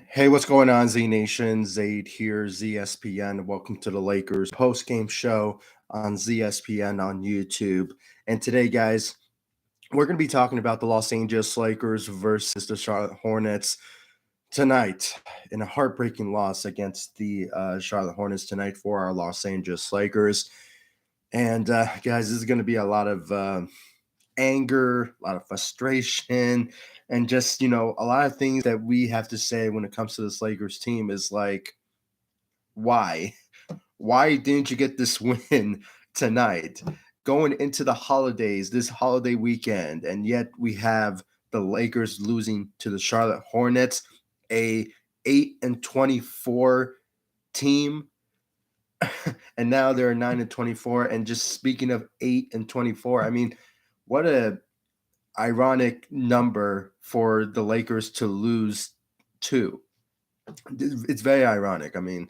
Hey, what's going on, Z Nation? Zaid here, ZSPN. Welcome to the Lakers post game show on ZSPN on YouTube. And today, guys, we're going to be talking about the Los Angeles Lakers versus the Charlotte Hornets tonight in a heartbreaking loss against the Charlotte Hornets tonight for our Los Angeles Lakers. And, guys, this is going to be a lot of anger, a lot of frustration, and just, a lot of things that we have to say when it comes to this Lakers team is like, why? Why didn't you get this win tonight? Going into the holidays, this holiday weekend, and yet we have the Lakers losing to the Charlotte Hornets, a 8-24 team, and now they're 9-24. And just speaking of 8-24, I mean, what a ironic number for the Lakers to lose to. It's very ironic. I mean,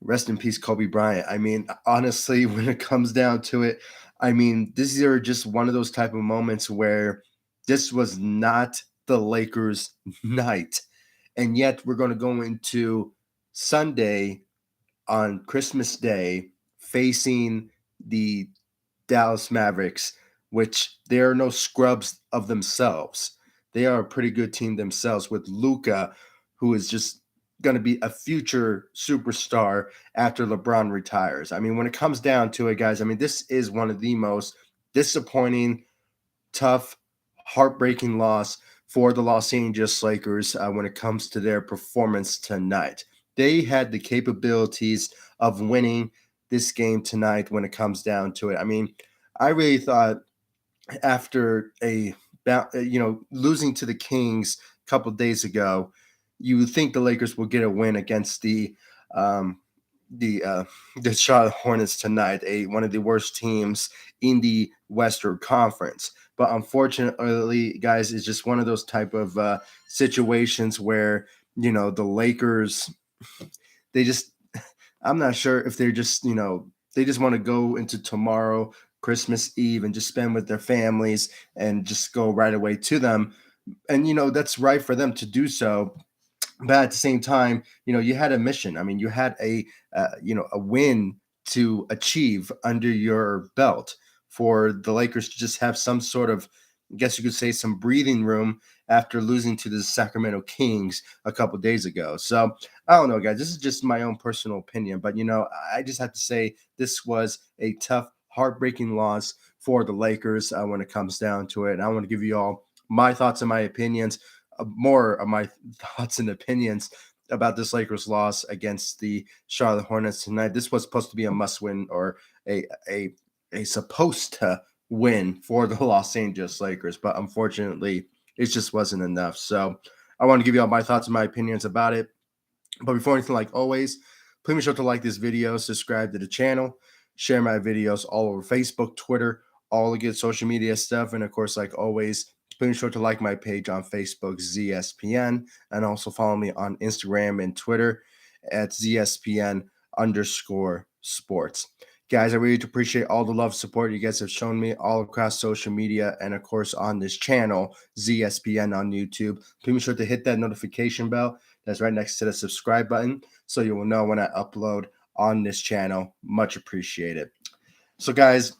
rest in peace, Kobe Bryant. I mean, honestly, when it comes down to it, I mean, these are just one of those type of moments where this was not the Lakers' night. And yet we're going to go into Sunday on Christmas Day facing the Dallas Mavericks, which they are no scrubs of themselves. They are a pretty good team themselves with Luka, who is just going to be a future superstar after LeBron retires. I mean, when it comes down to it, guys, I mean, this is one of the most disappointing, tough, heartbreaking loss for the Los Angeles Lakers when it comes to their performance tonight. They had the capabilities of winning this game tonight when it comes down to it. I mean, I really thought after losing to the Kings a couple of days ago, you would think the Lakers will get a win against um, the uh, the Charlotte Hornets tonight, one of the worst teams in the Western Conference. But unfortunately, guys, it's just one of those type of situations where the Lakers, they just, I'm not sure if they're just, they just want to go into tomorrow, Christmas Eve, and just spend with their families and just go right away to them. And, that's right for them to do so. But at the same time, you had a mission. I mean, you had a win to achieve under your belt for the Lakers to just have some sort of, I guess you could say, some breathing room after losing to the Sacramento Kings a couple days ago. So I don't know, guys. This is just my own personal opinion, but I just have to say this was a tough, heartbreaking loss for the Lakers when it comes down to it. And I want to give you all my thoughts and my opinions, more of my thoughts and opinions about this Lakers loss against the Charlotte Hornets tonight. This was supposed to be a must win, or a supposed to win for the Los Angeles Lakers, but unfortunately, it just wasn't enough. So I want to give you all my thoughts and my opinions about it. But before anything, like always, please be sure to like this video, subscribe to the channel, share my videos all over Facebook, Twitter, all the good social media stuff. And of course, like always, please be sure to like my page on Facebook, ZSPN, and also follow me on Instagram and Twitter at ZSPN_sports. Guys, I really appreciate all the love, support you guys have shown me all across social media and, of course, on this channel, ZSPN on YouTube. Please be sure to hit that notification bell that's right next to the subscribe button so you will know when I upload on this channel. Much appreciated. So, guys,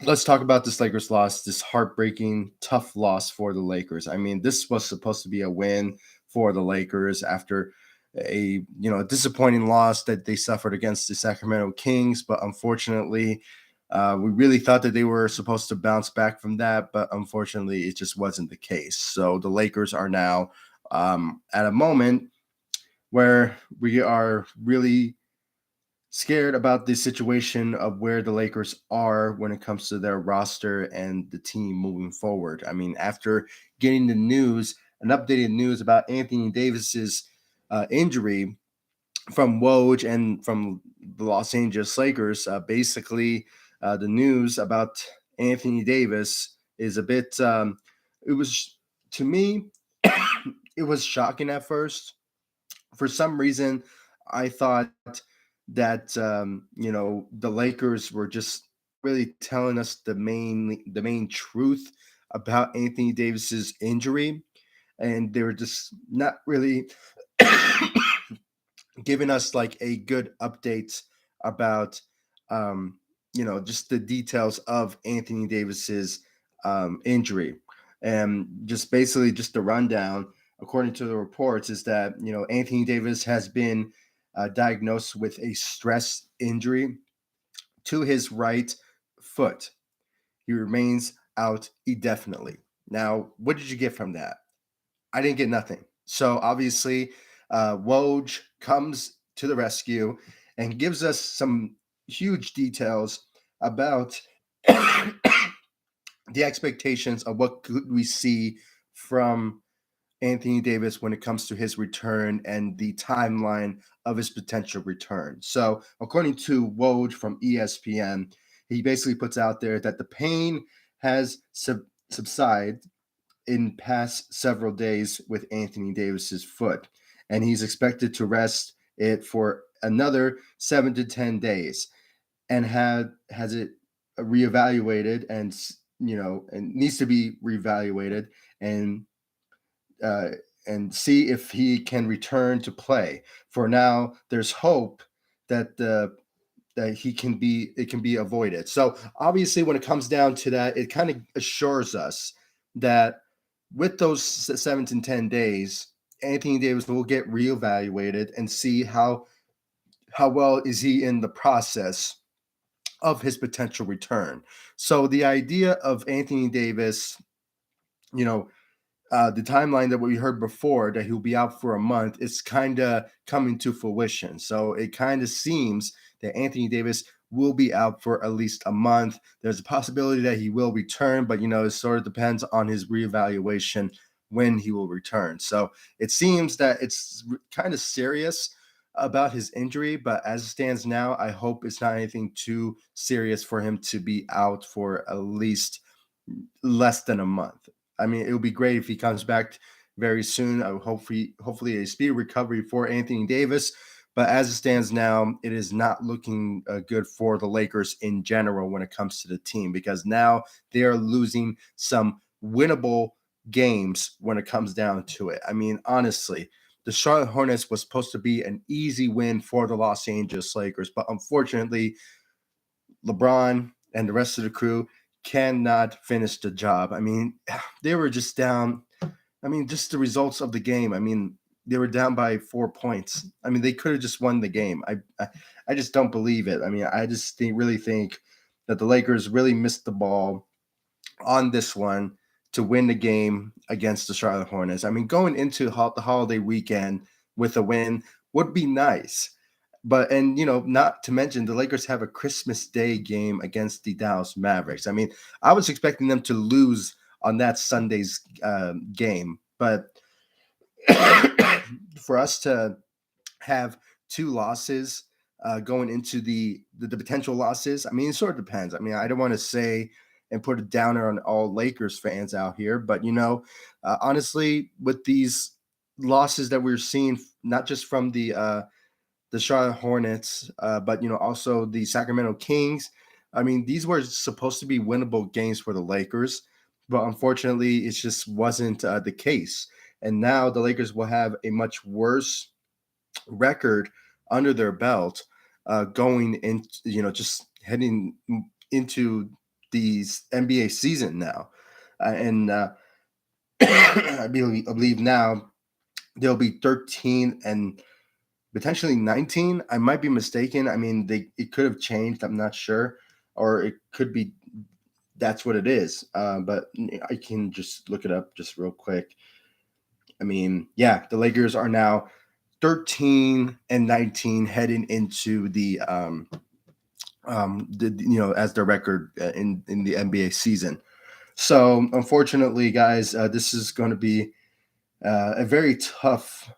let's talk about this Lakers loss, this heartbreaking, tough loss for the Lakers. I mean, this was supposed to be a win for the Lakers after a disappointing loss that they suffered against the Sacramento Kings, but unfortunately, we really thought that they were supposed to bounce back from that, but unfortunately, it just wasn't the case. So the Lakers are now at a moment where we are really scared about the situation of where the Lakers are when it comes to their roster and the team moving forward. I mean, after getting the news, an updated news about Anthony Davis's injury from Woj and from the Los Angeles Lakers, basically the news about Anthony Davis is a bit. It was, to me, it was shocking at first. For some reason, I thought that the Lakers were just really telling us the main truth about Anthony Davis's injury. and they were just not really giving us like a good update about just the details of Anthony Davis's injury. And just basically just the rundown, according to the reports, is that Anthony Davis has been diagnosed with a stress injury to his right foot. He remains out indefinitely. Now, what did you get from that? I didn't get nothing. So obviously, Woj comes to the rescue and gives us some huge details about the expectations of what could we see from Anthony Davis when it comes to his return and the timeline of his potential return. So, according to Woj from ESPN, he basically puts out there that the pain has subsided in past several days with Anthony Davis's foot, and he's expected to rest it for another 7 to 10 days, and has it reevaluated, and needs to be reevaluated, and uh, and see if he can return to play. For now, there's hope that it can be avoided. So obviously, when it comes down to that, it kind of assures us that with those 7 to 10 days, Anthony Davis will get reevaluated and see how well is he in the process of his potential return. So the idea of Anthony Davis, you know, the timeline that we heard before, that he'll be out for a month, is kind of coming to fruition. So it kind of seems that Anthony Davis will be out for at least a month. There's a possibility that he will return, but it sort of depends on his reevaluation when he will return. So it seems that it's kind of serious about his injury, but as it stands now, I hope it's not anything too serious for him to be out for at least less than a month. I mean, it would be great if he comes back very soon. Hopefully a speedy recovery for Anthony Davis. But as it stands now, it is not looking good for the Lakers in general when it comes to the team, because now they are losing some winnable games when it comes down to it. I mean, honestly, the Charlotte Hornets was supposed to be an easy win for the Los Angeles Lakers, but unfortunately, LeBron and the rest of the crew cannot finish the job. I mean, they were just down. I mean, just the results of the game. I mean, they were down by 4 points. I mean, they could have just won the game. I just don't believe it. I mean, I just really think that the Lakers really missed the ball on this one to win the game against the Charlotte Hornets. I mean, going into the holiday weekend with a win would be nice. But not to mention the Lakers have a Christmas Day game against the Dallas Mavericks. I mean, I was expecting them to lose on that Sunday's game, but for us to have two losses going into the potential losses, I mean, it sort of depends. I mean, I don't want to say and put a downer on all Lakers fans out here, but honestly, with these losses that we're seeing, not just from the Charlotte Hornets, but also the Sacramento Kings. I mean, these were supposed to be winnable games for the Lakers, but unfortunately, it just wasn't the case. And now the Lakers will have a much worse record under their belt going into just heading into the NBA season now, and I believe now they'll be 13 and potentially 19. I might be mistaken. I mean, it could have changed. I'm not sure, or it could be that's what it is. But I can just look it up just real quick. I mean, yeah, the Lakers are now 13 and 19 heading into the as their record in the NBA season. So unfortunately, guys, this is going to be a very tough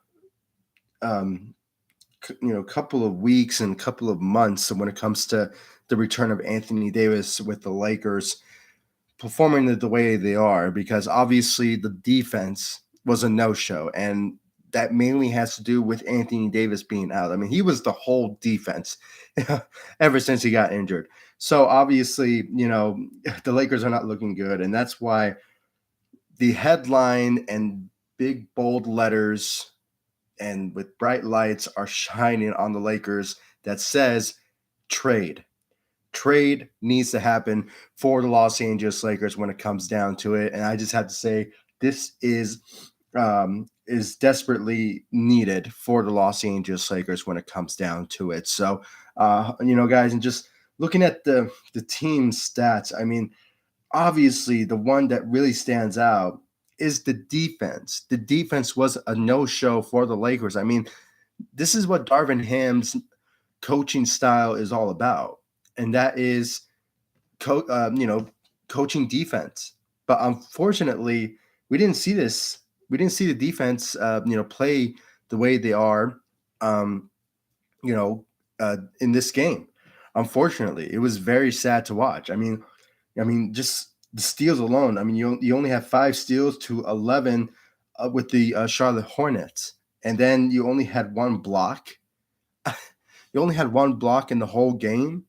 couple of weeks and couple of months when it comes to the return of Anthony Davis with the Lakers performing the way they are, because obviously the defense was a no-show, and that mainly has to do with Anthony Davis being out. I mean, he was the whole defense ever since he got injured. So obviously, the Lakers are not looking good, and that's why the headline and big bold letters and with bright lights are shining on the Lakers that says trade. Trade needs to happen for the Los Angeles Lakers when it comes down to it. And I just have to say, this is desperately needed for the Los Angeles Lakers when it comes down to it. So, guys, and just looking at the team stats, I mean, obviously the one that really stands out is the defense. The defense was a no-show for the Lakers. I mean, this is what Darvin Ham's coaching style is all about, and that is coaching defense. But unfortunately, we didn't see this. We didn't see the defense play the way they are in this game. Unfortunately, it was very sad to watch. I mean, just the steals alone. I mean, you only have 5 steals to 11 with the Charlotte Hornets, and then you only had 1 block. You only had 1 block in the whole game.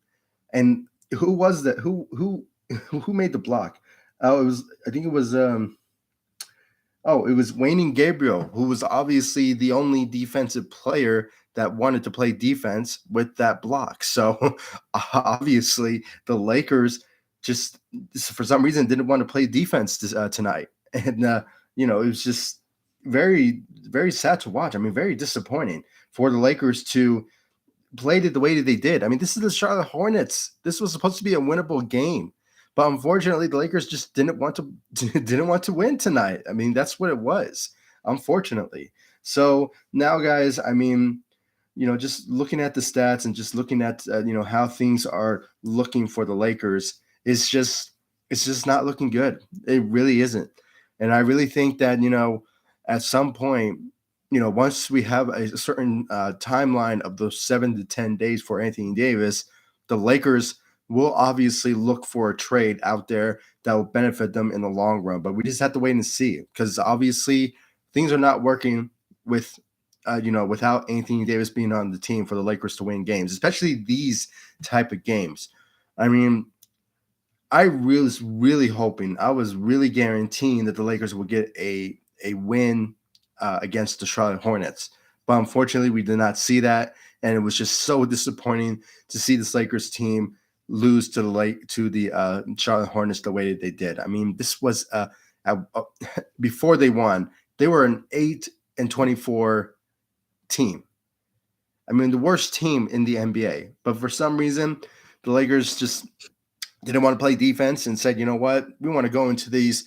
And who was that? Who made the block? Oh, it was Wayne Gabriel, who was obviously the only defensive player that wanted to play defense with that block. So obviously the Lakers just for some reason didn't want to play defense tonight. And it was just very, very sad to watch. I mean, very disappointing for the Lakers to played it the way that they did. I mean, this is the Charlotte Hornets. This was supposed to be a winnable game, but unfortunately, the Lakers just didn't want to win tonight. I mean, that's what it was, unfortunately. So now, guys, I mean, just looking at the stats and just looking at how things are looking for the Lakers, it's just not looking good. It really isn't, and I really think that at some point, once we have a certain timeline of those 7 to 10 days for Anthony Davis, the Lakers will obviously look for a trade out there that will benefit them in the long run. But we just have to wait and see, because obviously things are not working with, without Anthony Davis being on the team for the Lakers to win games, especially these type of games. I mean, I was really hoping, I was really guaranteeing that the Lakers would get a win against the Charlotte Hornets. But unfortunately, we did not see that, and it was just so disappointing to see this Lakers team lose to the Charlotte Hornets the way that they did. I mean, this was before they won, they were an 8-24 team. I mean, the worst team in the NBA. But for some reason, the Lakers just didn't want to play defense and said, you know what, we want to go into this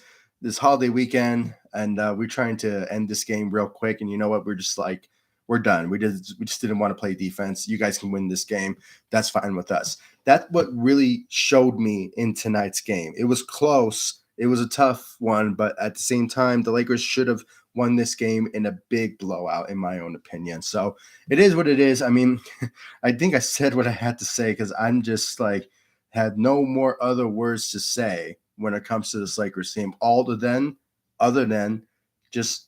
holiday weekend, and we're trying to end this game real quick. And you know what? We're just like, we're done. We just didn't want to play defense. You guys can win this game. That's fine with us. That's what really showed me in tonight's game. It was close. It was a tough one, but at the same time, the Lakers should have won this game in a big blowout, in my own opinion. So it is what it is. I mean, I think I said what I had to say, because I'm just like, had no more other words to say when it comes to this Lakers team, other than just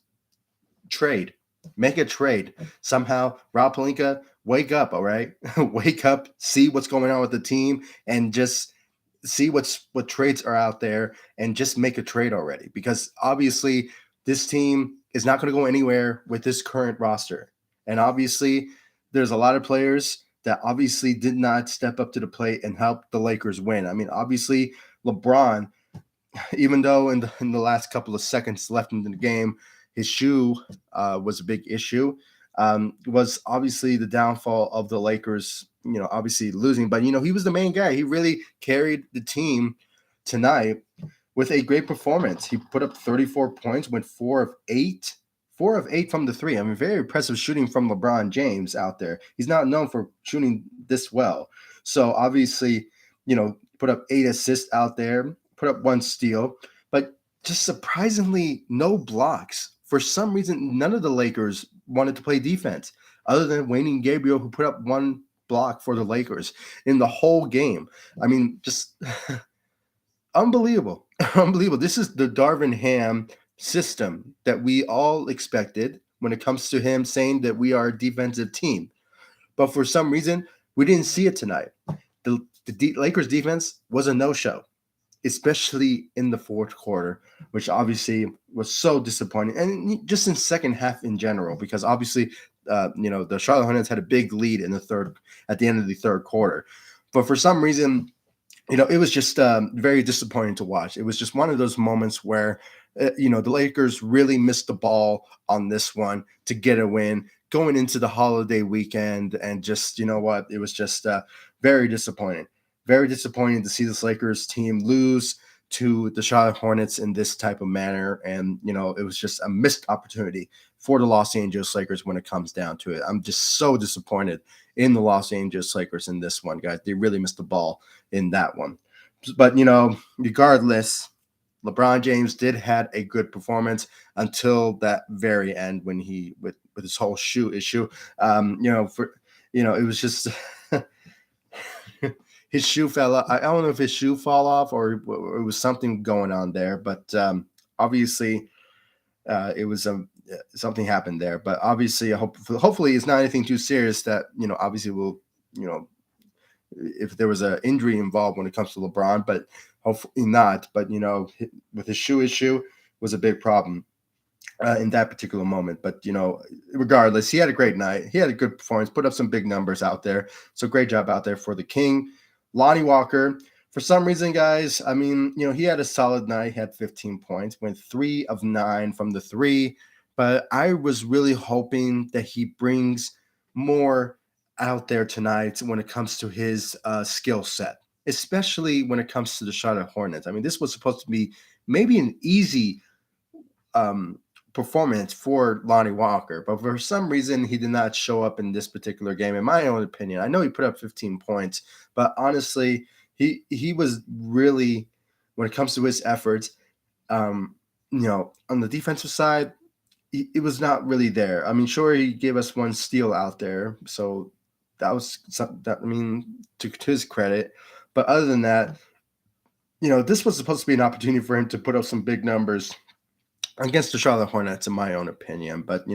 trade. Make a trade. Somehow, Rob Pelinka, wake up, all right? Wake up, see what's going on with the team, and just see what trades are out there, and just make a trade already. Because obviously, this team is not going to go anywhere with this current roster. And obviously, there's a lot of players that obviously did not step up to the plate and help the Lakers win. I mean, obviously, LeBron, even though in the last couple of seconds left in the game, his shoe was a big issue, was obviously the downfall of the Lakers, obviously losing. But, he was the main guy. He really carried the team tonight with a great performance. He put up 34 points, went 4 of 8 from the 3. I mean, very impressive shooting from LeBron James out there. He's not known for shooting this well. So obviously, put up 8 assists out there, put up 1 steal, but just surprisingly no blocks. For some reason, none of the Lakers wanted to play defense, other than Wayne Gabriel, who put up 1 block for the Lakers in the whole game. I mean, just unbelievable. Unbelievable. This is the Darvin Ham system that we all expected when it comes to him saying that we are a defensive team. But for some reason, we didn't see it tonight. The Lakers defense was a no-show. especially in the fourth quarter, which obviously was so disappointing, and just in second half in general, because obviously, the Charlotte Hornets had a big lead in the third at the end of the third quarter, but for some reason, it was just very disappointing to watch. It was just one of those moments where, the Lakers really missed the ball on this one to get a win going into the holiday weekend. And just, what? It was just very disappointing. Very disappointing to see this Lakers team lose to the Charlotte Hornets in this type of manner. And, it was just a missed opportunity for the Los Angeles Lakers when it comes down to it. I'm just so disappointed in the Los Angeles Lakers in this one, guys. They really missed the ball in that one. But regardless, LeBron James did had a good performance until that very end when he with his whole shoe issue. It was just his shoe fell off. I don't know if his shoe fall off or it was something going on there, but obviously it was something happened there. But obviously, hopefully it's not anything too serious that obviously will if there was an injury involved when it comes to LeBron, but hopefully not. But with his shoe issue was a big problem in that particular moment. But regardless, he had a great night. He had a good performance, put up some big numbers out there. So great job out there for the King. Lonnie Walker, for some reason, guys, I mean, he had a solid night. He had 15 points, went 3 of 9 from the three. But I was really hoping that he brings more out there tonight when it comes to his skill set, especially when it comes to the Charlotte Hornets. I mean, this was supposed to be maybe an easy performance for Lonnie Walker, but for some reason he did not show up in this particular game. In my own opinion, I know he put up 15 points, but honestly, he was really, when it comes to his efforts, on the defensive side, it was not really there. I mean, sure, he gave us one steal out there, so that was something that, I mean, to his credit. But other than that, this was supposed to be an opportunity for him to put up some big numbers against the Charlotte Hornets, in my own opinion. But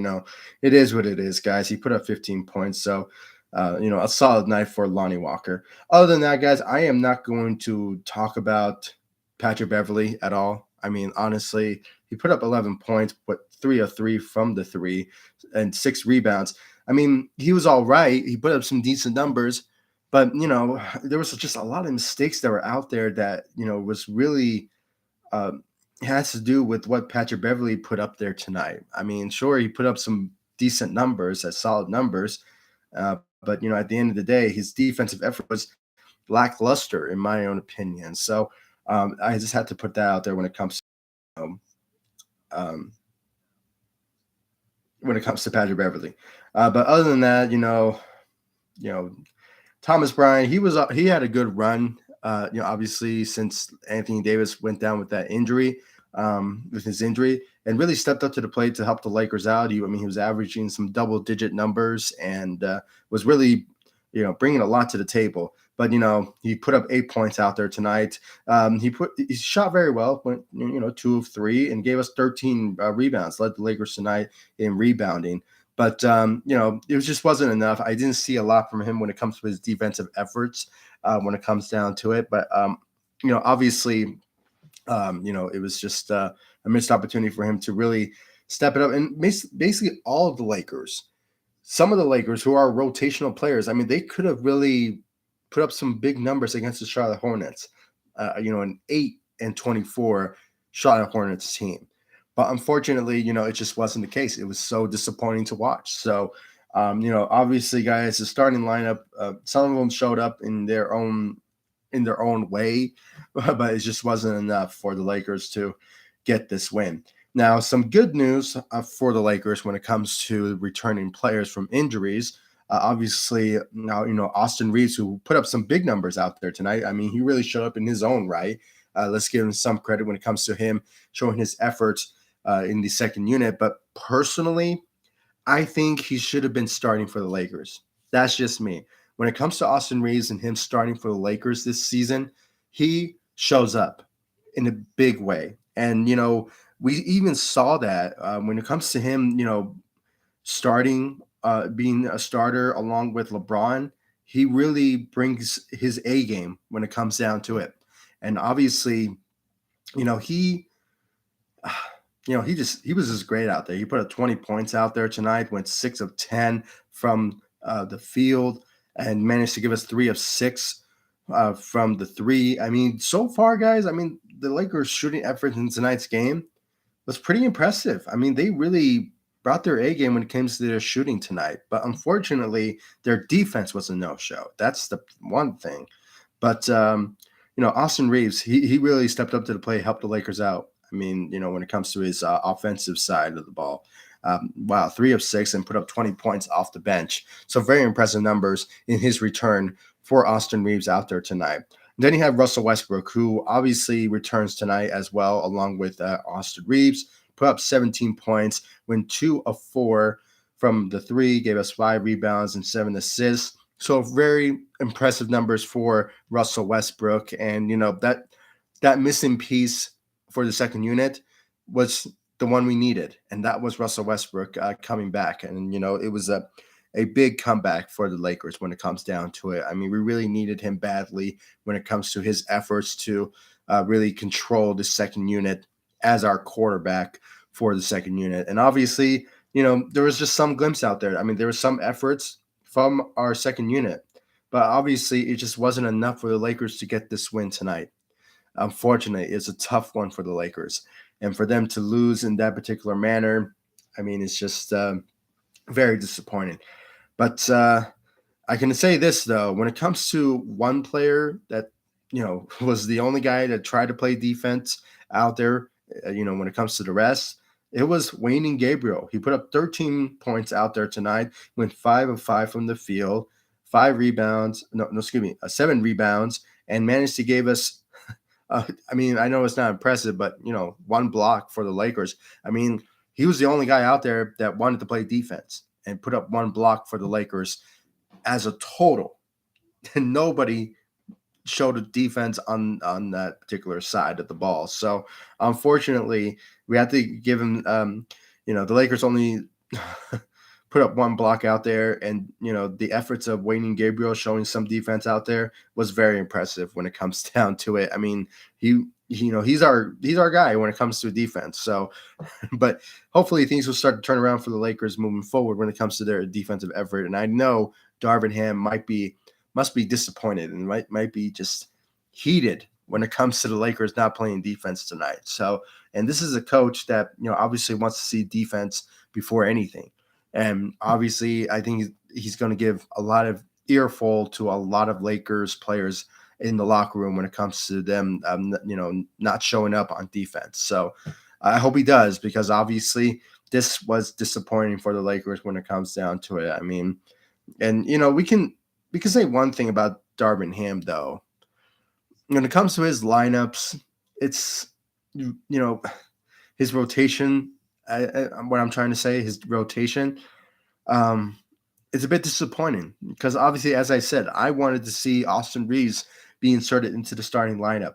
it is what it is, guys. He put up 15 points, so a solid night for Lonnie Walker. Other than that, guys, I am not going to talk about Patrick Beverley at all. I mean, honestly, he put up 11 points, but 3 of 3 from the three and 6 rebounds. I mean, he was all right. He put up some decent numbers, but there was just a lot of mistakes that were out there that was really has to do with what Patrick Beverley put up there tonight. I mean, sure, he put up some decent numbers, solid numbers, but at the end of the day, his defensive effort was lackluster, in my own opinion. So I just had to put that out there when it comes to Patrick Beverley. But other than that, Thomas Bryant, he had a good run. Obviously, since Anthony Davis went down with that injury, with his injury, and really stepped up to the plate to help the Lakers out. He was averaging some double-digit numbers and was really, bringing a lot to the table. But he put up 8 points out there tonight. He shot very well, went 2 of 3, and gave us 13 rebounds. Led the Lakers tonight in rebounding. But it just wasn't enough. I didn't see a lot from him when it comes to his defensive efforts. When it comes down to it, but obviously, it was just a missed opportunity for him to really step it up. And basically, all of the Lakers, some of the Lakers who are rotational players, I mean, they could have really put up some big numbers against the Charlotte Hornets. An 8 and 24 Charlotte Hornets team. But unfortunately, it just wasn't the case. It was so disappointing to watch. So, obviously, guys, the starting lineup, some of them showed up in their own way, but it just wasn't enough for the Lakers to get this win. Now, some good news for the Lakers when it comes to returning players from injuries. Obviously, now Austin Reeves, who put up some big numbers out there tonight. I mean, he really showed up in his own right. Let's give him some credit when it comes to him showing his efforts in the second unit. But personally, I think he should have been starting for the Lakers. That's just me. When it comes to Austin Reeves and him starting for the Lakers this season, he shows up in a big way. And, we even saw that when it comes to him, starting, being a starter along with LeBron, he really brings his A game when it comes down to it. And obviously, you know, he he was just great out there. He put up 20 points out there tonight, went 6 of 10 from the field, and managed to give us 3 of 6 from the three. I mean, so far, guys, I mean, the Lakers' shooting effort in tonight's game was pretty impressive. I mean, they really brought their A game when it comes to their shooting tonight. But unfortunately, their defense was a no-show. That's the one thing. But Austin Reeves, he really stepped up to the plate, helped the Lakers out. I mean, when it comes to his offensive side of the ball. Wow, 3 of 6 and put up 20 points off the bench. So very impressive numbers in his return for Austin Reeves out there tonight. Then you have Russell Westbrook, who obviously returns tonight as well, along with Austin Reeves. Put up 17 points, went 2 of 4 from the three, gave us 5 rebounds and 7 assists. So very impressive numbers for Russell Westbrook. And, that missing piece for the second unit was the one we needed. And that was Russell Westbrook coming back. And, it was a big comeback for the Lakers when it comes down to it. I mean, we really needed him badly when it comes to his efforts to really control the second unit as our quarterback for the second unit. And obviously, there was just some glimpse out there. I mean, there were some efforts from our second unit, but obviously it just wasn't enough for the Lakers to get this win tonight. Unfortunately, it's a tough one for the Lakers. And for them to lose in that particular manner, I mean, it's just very disappointing. But I can say this, though, when it comes to one player that, was the only guy that tried to play defense out there, when it comes to the rest, it was Wayne Gabriel. He put up 13 points out there tonight, went 5 of 5 from the field, 5 rebounds, 7 rebounds, and managed to give us, I mean, I know it's not impressive, but, 1 block for the Lakers. I mean, he was the only guy out there that wanted to play defense and put up 1 block for the Lakers as a total. And nobody showed a defense on that particular side of the ball. So unfortunately, we had to give him, the Lakers only put up 1 block out there, and the efforts of Wayne Gabriel showing some defense out there was very impressive when it comes down to it. I mean, he's our guy when it comes to defense. So, but hopefully things will start to turn around for the Lakers moving forward when it comes to their defensive effort. And I know Darvin Ham must be disappointed and might be just heated when it comes to the Lakers not playing defense tonight. So, and this is a coach that, obviously wants to see defense before anything. And obviously I think he's going to give a lot of earful to a lot of Lakers players in the locker room when it comes to them, not showing up on defense. So I hope he does, because obviously this was disappointing for the Lakers when it comes down to it. I mean, and, we can say one thing about Darvin Ham, though. When it comes to his lineups, it's, his rotation, what I'm trying to say, his rotation, it's a bit disappointing because obviously, as I said, I wanted to see Austin Reeves be inserted into the starting lineup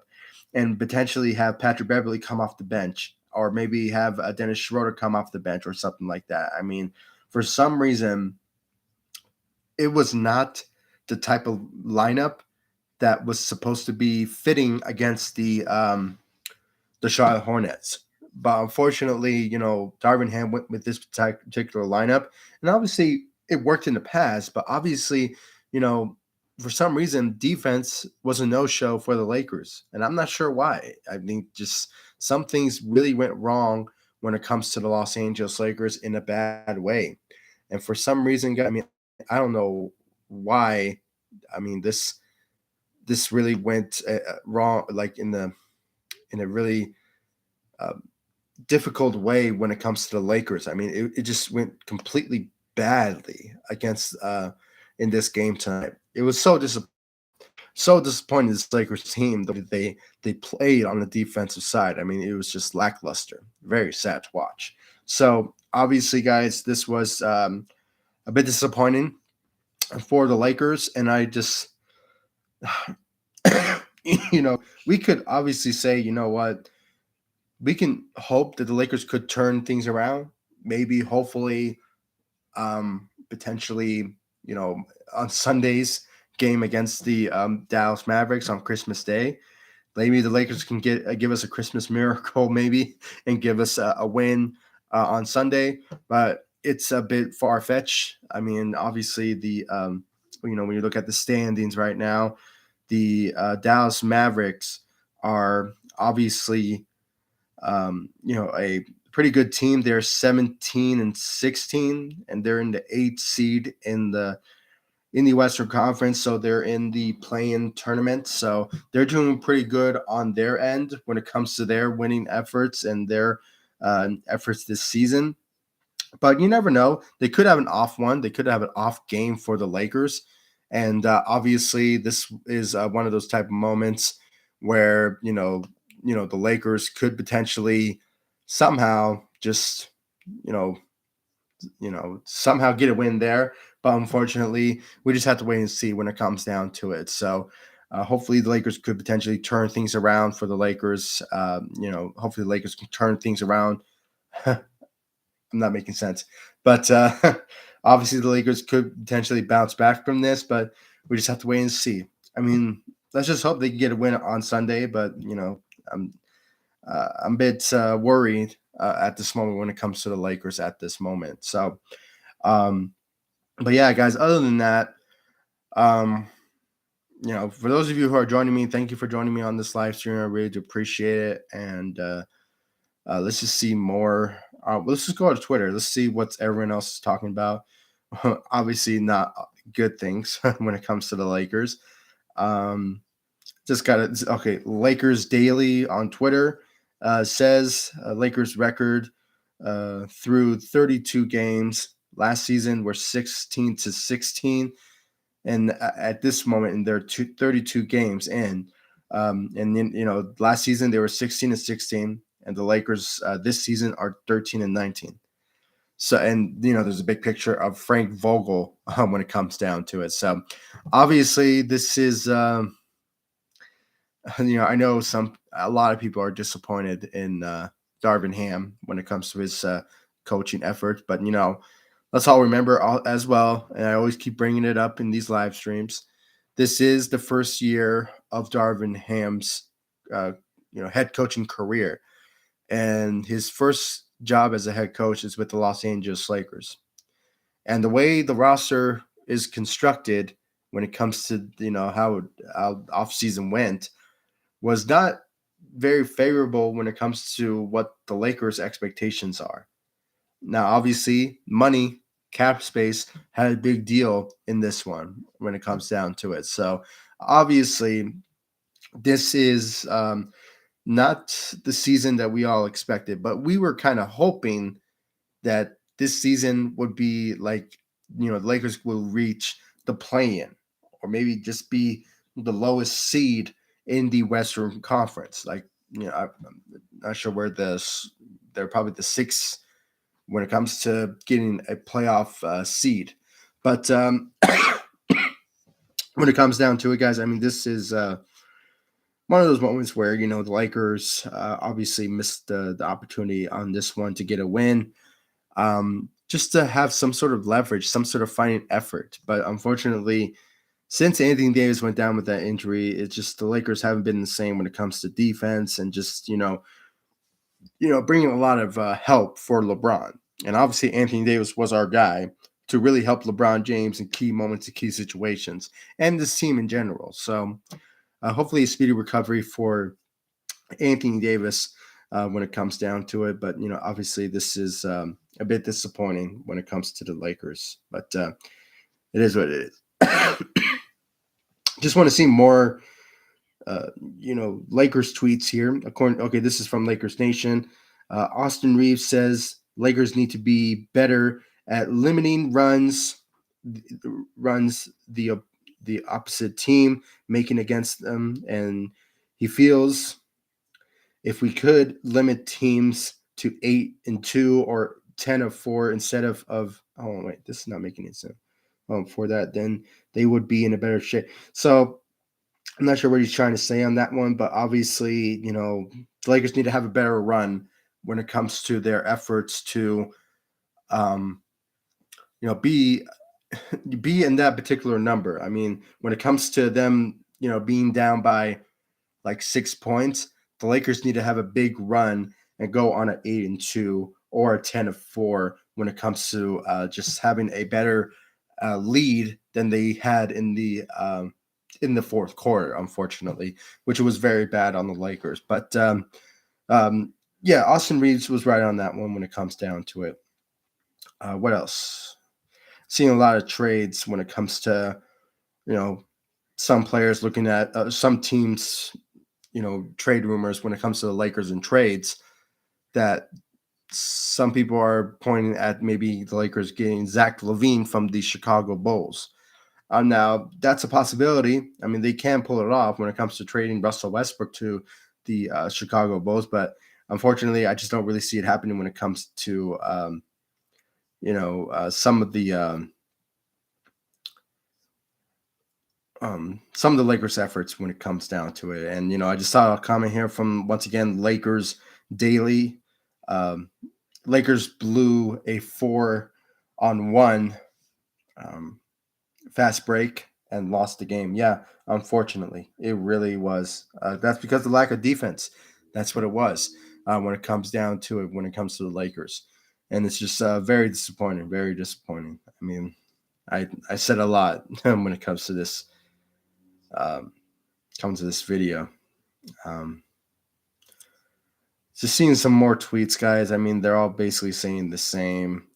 and potentially have Patrick Beverley come off the bench, or maybe have Dennis Schroeder come off the bench or something like that. I mean, for some reason, it was not the type of lineup that was supposed to be fitting against the Charlotte Hornets. But unfortunately, Darvin Ham went with this particular lineup, and obviously it worked in the past. But obviously, for some reason, defense was a no-show for the Lakers, and I'm not sure why. I think just some things really went wrong when it comes to the Los Angeles Lakers in a bad way. And for some reason, I mean, I don't know why. I mean, this really went wrong, like in a really difficult way when it comes to the Lakers. I mean, it just went completely badly against in this game tonight. It was so disappointing, this Lakers team, the way they played on the defensive side. I mean, it was just lackluster. Very sad to watch. So obviously, guys, this was a bit disappointing for the Lakers, and I just we could obviously say, what, we can hope that the Lakers could turn things around. Maybe, hopefully, potentially, on Sunday's game against the Dallas Mavericks on Christmas Day, maybe the Lakers can give us a Christmas miracle, maybe, and give us a win on Sunday. But it's a bit far fetched. I mean, obviously when you look at the standings right now, the Dallas Mavericks are obviously a pretty good team. They're 17-16, and they're in the 8th seed in the Western Conference, so they're in the play-in tournament. So they're doing pretty good on their end when it comes to their winning efforts and their efforts this season. But you never know. They could have an off one. They could have an off game for the Lakers. And obviously, this is one of those type of moments where the Lakers could potentially somehow just you know somehow get a win there. But unfortunately, we just have to wait and see when it comes down to it. So hopefully the Lakers could potentially turn things around for the Lakers. Hopefully the Lakers can turn things around. I'm not making sense. But obviously the Lakers could potentially bounce back from this, but we just have to wait and see. I mean, let's just hope they can get a win on Sunday. But I'm I'm a bit worried at this moment when it comes to the Lakers at this moment. So, um, but yeah, guys. Other than that, um, for those of you who are joining me, thank you for joining me on this live stream. I really do appreciate it. And let's just see more. Let's just go to Twitter. Let's see what everyone else is talking about. Obviously, not good things when it comes to the Lakers. Just got it. Okay, Lakers Daily on Twitter says Lakers record through 32 games last season were 16-16, and at this moment in their 32 games in, and then last season they were 16-16, and the Lakers this season are 13-19. So, and there's a big picture of Frank Vogel when it comes down to it. So, obviously, this is. I know a lot of people are disappointed in Darvin Ham when it comes to his coaching efforts, but let's all remember as well, and I always keep bringing it up in these live streams. This is the first year of Darvin Ham's head coaching career, and his first job as a head coach is with the Los Angeles Lakers. And the way the roster is constructed when it comes to how offseason went was not very favorable when it comes to what the Lakers' expectations are. Now, obviously, money, cap space had a big deal in this one when it comes down to it. So, obviously, this is not the season that we all expected, but we were kind of hoping that this season would be like, the Lakers will reach the play-in or maybe just be the lowest seed in the Western Conference. Like, I'm not sure where they're probably the sixth when it comes to getting a playoff seed. But when it comes down to it, guys, I mean, this is one of those moments where, the Lakers obviously missed the opportunity on this one to get a win. Just to have some sort of leverage, some sort of fighting effort. But unfortunately, since Anthony Davis went down with that injury, it's just the Lakers haven't been the same when it comes to defense and just, bringing a lot of help for LeBron. And obviously, Anthony Davis was our guy to really help LeBron James in key moments and key situations and this team in general. So hopefully a speedy recovery for Anthony Davis when it comes down to it. But, obviously this is a bit disappointing when it comes to the Lakers. But it is what it is. Just want to see more, Lakers tweets here. Okay, this is from Lakers Nation. Austin Reeves says Lakers need to be better at limiting runs the opposite team making against them, and he feels if we could limit teams to 8-2 or 10-4 instead of oh wait, this is not making any sense. For that, then they would be in a better shape. So I'm not sure what he's trying to say on that one, but obviously, the Lakers need to have a better run when it comes to their efforts to, be in that particular number. I mean, when it comes to them, being down by like 6 points. The Lakers need to have a big run and go on an 8-2 or a 10-4 when it comes to just having a better lead than they had in the fourth quarter, unfortunately, which was very bad on the Lakers. But yeah, Austin Reeves was right on that one when it comes down to it. What else? Seeing a lot of trades when it comes to, some players looking at some teams, trade rumors when it comes to the Lakers and trades, that some people are pointing at maybe the Lakers getting Zach LaVine from the Chicago Bulls. Now, that's a possibility. I mean, they can pull it off when it comes to trading Russell Westbrook to the Chicago Bulls, but unfortunately, I just don't really see it happening when it comes to, some of the Lakers' efforts when it comes down to it. And I just saw a comment here from, once again, Lakers Daily. Lakers blew a 4-on-1 fast break and lost the game. Yeah, unfortunately, it really was. That's because of the lack of defense. That's what it was when it comes down to it, when it comes to the Lakers. And it's just very disappointing, very disappointing. I mean, I said a lot when it comes to this video. Just seeing some more tweets, guys. I mean, they're all basically saying the same.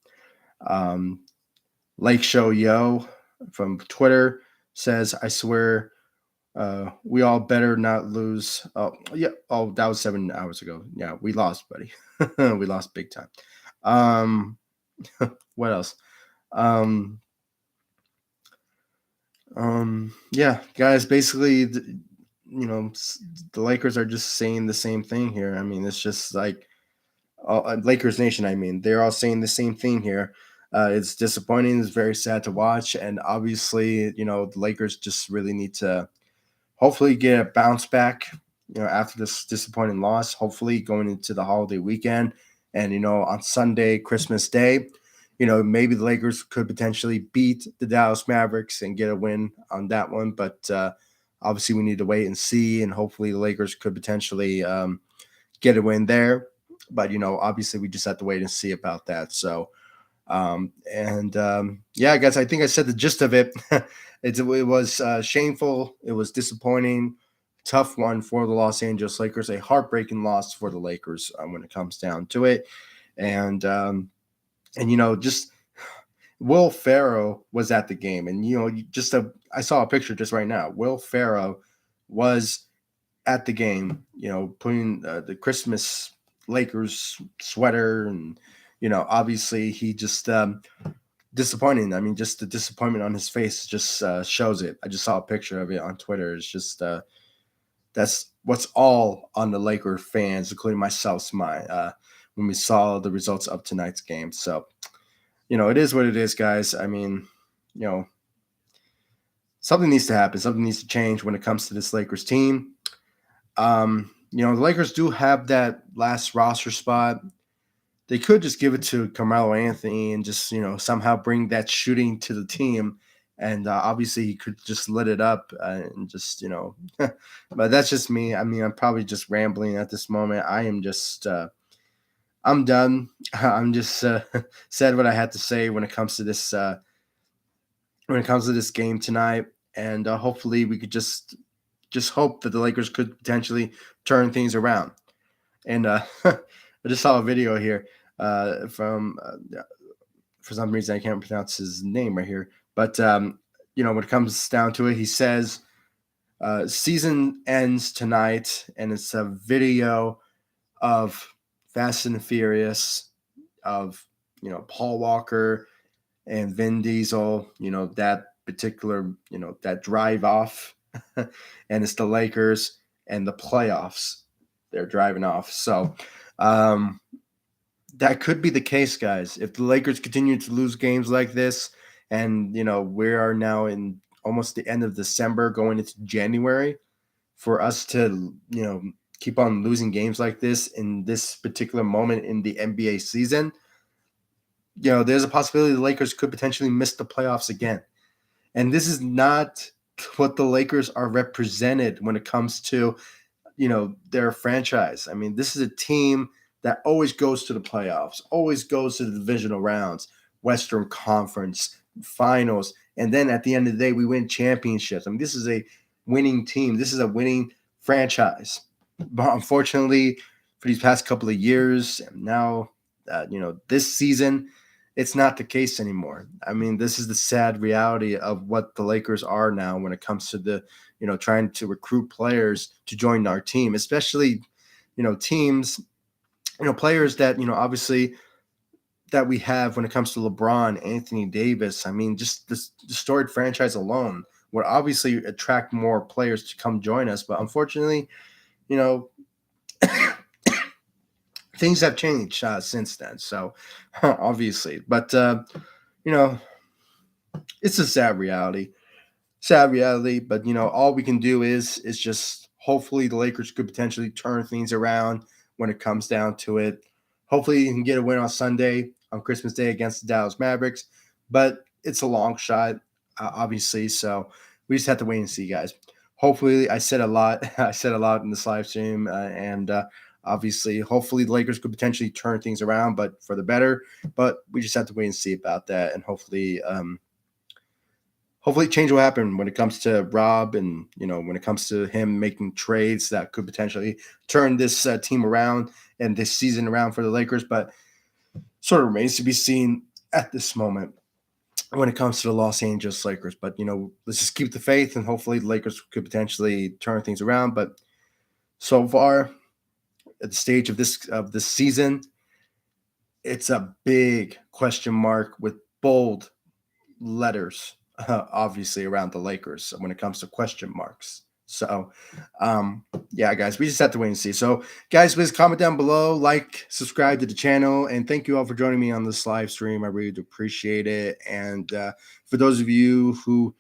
Lake Show Yo from Twitter says, I swear we all better not lose. Oh, yeah. Oh, that was 7 hours ago. Yeah, we lost, buddy. We lost big time. What else? Yeah, guys, basically, the Lakers are just saying the same thing here. I mean, it's just like Lakers Nation. I mean, they're all saying the same thing here. It's disappointing. It's very sad to watch, and obviously, the Lakers just really need to hopefully get a bounce back. After this disappointing loss, hopefully going into the holiday weekend, and on Sunday, Christmas Day, maybe the Lakers could potentially beat the Dallas Mavericks and get a win on that one. But obviously, we need to wait and see, and hopefully, the Lakers could potentially get a win there. But obviously, we just have to wait and see about that. So. Yeah, guys, I think I said the gist of it. It was shameful. It was disappointing. Tough one for the Los Angeles Lakers. A heartbreaking loss for the Lakers when it comes down to it. And just Will Ferrell was at the game, and I saw a picture just right now. Will Ferrell was at the game. Putting the Christmas Lakers sweater, and obviously he just disappointing. I mean, just the disappointment on his face just shows it. I just saw a picture of it on Twitter. It's just that's what's all on the Laker fans, including myself's mind, when we saw the results of tonight's game. So, it is what it is, guys. I mean, something needs to happen. Something needs to change when it comes to this Lakers team. The Lakers do have that last roster spot. They could just give it to Carmelo Anthony and just, somehow bring that shooting to the team. And obviously he could just lit it up and just, but that's just me. I mean, I'm probably just rambling at this moment. I am just, I'm done. I'm just said what I had to say when it comes to this, game tonight. And hopefully we could just hope that the Lakers could potentially turn things around. And I just saw a video here from for some reason I can't pronounce his name right here, but when it comes down to it, he says season ends tonight, and it's a video of Fast and Furious, of Paul Walker and Vin Diesel, that particular that drive off, and it's the Lakers and the playoffs. They're driving off. So that could be the case, guys. If the Lakers continue to lose games like this, and we are now in almost the end of December going into January, for us to keep on losing games like this in this particular moment in the NBA season, there's a possibility the Lakers could potentially miss the playoffs again. And this is not what the Lakers are represented when it comes to their franchise. I mean, this is a team that always goes to the playoffs, always goes to the divisional rounds, Western Conference finals, and then at the end of the day, we win championships. I mean, this is a winning team. This is a winning franchise. But unfortunately, for these past couple of years, and now, this season, it's not the case anymore. I mean, this is the sad reality of what the Lakers are now when it comes to trying to recruit players to join our team, especially, teams, players that, obviously that we have when it comes to LeBron, Anthony Davis. I mean, just this storied franchise alone would obviously attract more players to come join us. But unfortunately, you know, things have changed since then. So obviously, but you know, it's a sad reality. But all we can do is just hopefully the Lakers could potentially turn things around when it comes down to it. Hopefully, you can get a win on Sunday on Christmas Day against the Dallas Mavericks, but it's a long shot, obviously. So we just have to wait and see, guys. Hopefully, I said a lot. I said a lot in this live stream, and obviously, hopefully, the Lakers could potentially turn things around, but for the better. But we just have to wait and see about that, and hopefully change will happen when it comes to Rob, and when it comes to him making trades that could potentially turn this team around and this season around for the Lakers. But sort of remains to be seen at this moment when it comes to the Los Angeles Lakers. But let's just keep the faith, and hopefully the Lakers could potentially turn things around. But so far, at the stage of this season, it's a big question mark with bold letters, obviously, around the Lakers when it comes to question marks. So, yeah, guys, we just have to wait and see. So, guys, please comment down below, like, subscribe to the channel, and thank you all for joining me on this live stream. I really do appreciate it. And for those of you who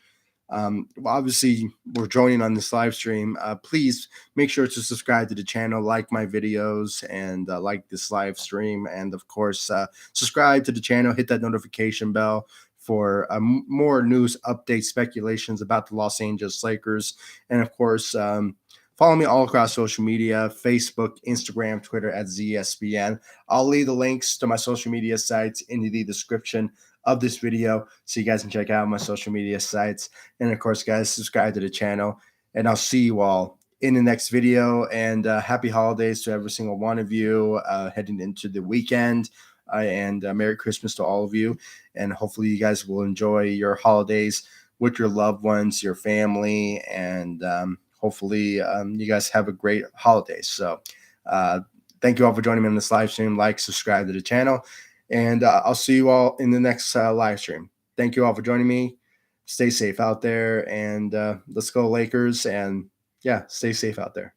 obviously were joining on this live stream, please make sure to subscribe to the channel, like my videos, and like this live stream. And of course, subscribe to the channel, hit that notification bell for more news, updates, speculations about the Los Angeles Lakers. And of course, follow me all across social media, Facebook, Instagram, Twitter at ZSBN. I'll leave the links to my social media sites in the description of this video so you guys can check out my social media sites. And of course, guys, subscribe to the channel, and I'll see you all in the next video. And happy holidays to every single one of you heading into the weekend. And Merry Christmas to all of you. And hopefully you guys will enjoy your holidays with your loved ones, your family, and hopefully you guys have a great holiday. So thank you all for joining me on this live stream. Like, subscribe to the channel, and I'll see you all in the next live stream. Thank you all for joining me. Stay safe out there, and let's go Lakers. And yeah, stay safe out there.